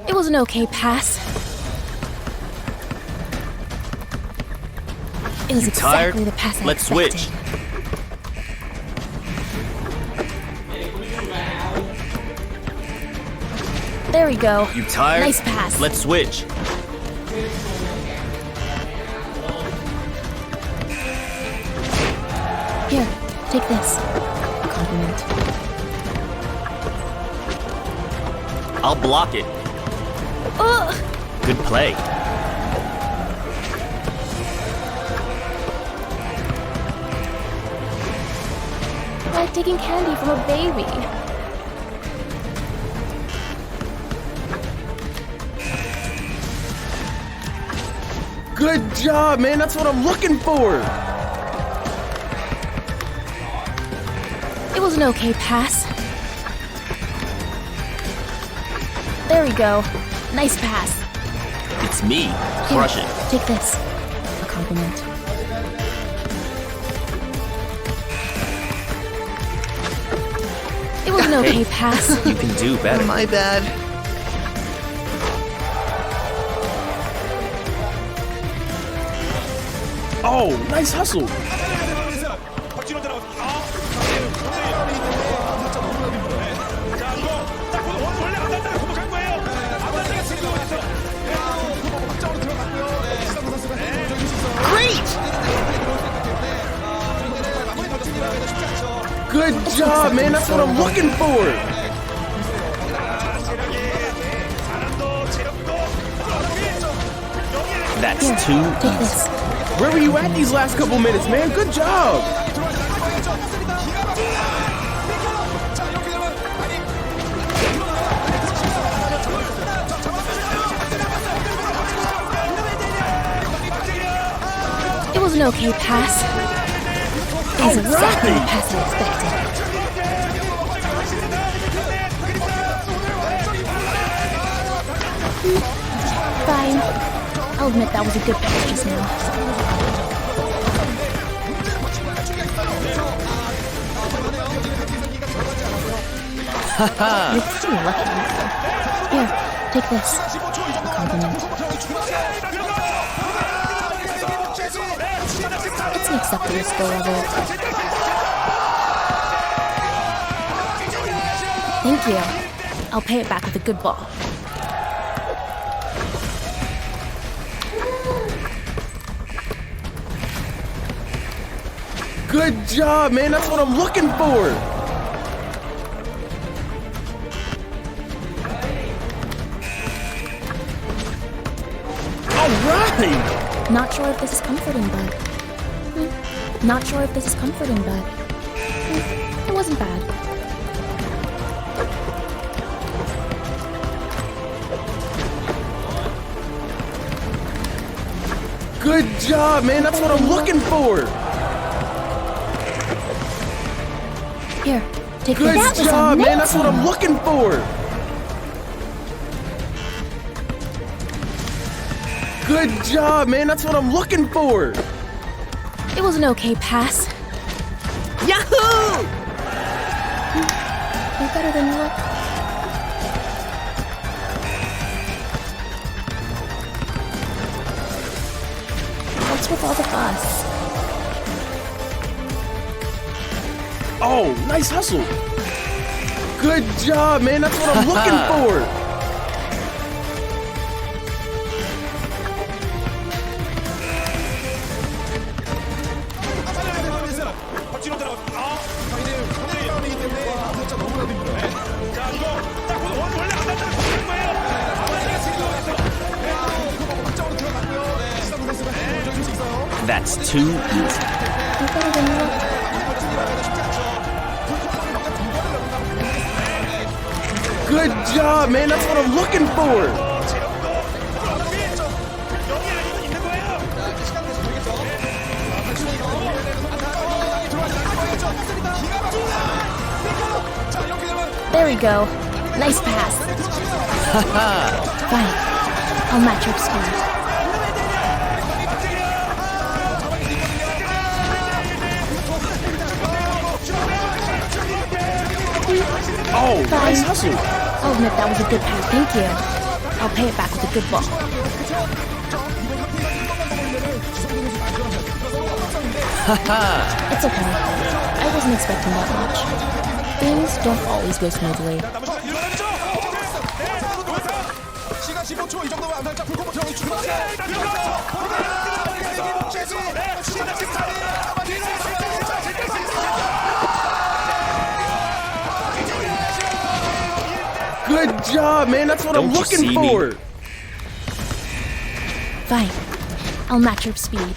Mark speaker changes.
Speaker 1: It was an okay pass. It was
Speaker 2: Tired?
Speaker 1: exactly the pass I
Speaker 2: Let's
Speaker 1: expected.
Speaker 2: switch.
Speaker 1: There we go.
Speaker 2: You tired?
Speaker 1: Nice pass.
Speaker 2: Let's switch.
Speaker 1: Here, take this. A compliment.
Speaker 2: I'll block it.
Speaker 1: Ugh!
Speaker 2: Good play.
Speaker 1: Like taking candy from a baby.
Speaker 3: Good job, man. That's what I'm looking for.
Speaker 1: It was an okay pass. There we go. Nice pass.
Speaker 2: It's me.
Speaker 1: Here,
Speaker 2: Crush it.
Speaker 1: take this. A compliment. It was an okay pass.
Speaker 2: You can do better.
Speaker 3: My bad. Oh, nice hustle. Good job, man. That's what I'm looking for.
Speaker 2: That's
Speaker 1: Here,
Speaker 2: too
Speaker 1: take
Speaker 2: easy.
Speaker 1: this.
Speaker 3: Where were you at these last couple minutes, man? Good job.
Speaker 1: It was an okay pass. It was exactly the pass I expected. Fine. I'll admit that was a good pass just now. You're pretty lucky, Nico. Here, take this. A compliment. It's an acceptable skill level. Thank you. I'll pay it back with a good ball.
Speaker 3: Good job, man. That's what I'm looking for. All right.
Speaker 1: Not sure if this is comforting, but... Not sure if this is comforting, but... It wasn't bad.
Speaker 3: Good job, man. That's what I'm looking for.
Speaker 1: Here, take
Speaker 3: Good
Speaker 1: this. That was
Speaker 3: job, man. That's what
Speaker 1: amazing.
Speaker 3: I'm looking for. Good job, man. That's what I'm looking for.
Speaker 1: It was an okay pass.
Speaker 3: Yahoo!
Speaker 1: You're better than you look. What's with all the fuss?
Speaker 3: Oh, nice hustle. Good job, man. That's what I'm looking for.
Speaker 2: That's too easy.
Speaker 1: You're better than you look.
Speaker 3: Good job, man. That's what I'm looking for.
Speaker 1: There we go. Nice pass. Fine. I'll match your speed.
Speaker 3: Oh,
Speaker 1: Fine.
Speaker 3: nice hustle.
Speaker 1: I'll admit that was a good pass. Thank you. I'll pay it back with a good ball. It's okay. I wasn't expecting that much. Things don't always go smoothly.
Speaker 4: 시간 15초 이 정도면 안 살짝 불꽃 버튼 출발.
Speaker 3: Good job, man. That's what I'm
Speaker 2: Don't you
Speaker 3: looking
Speaker 2: see me?
Speaker 3: for.
Speaker 1: Fine. I'll match your speed.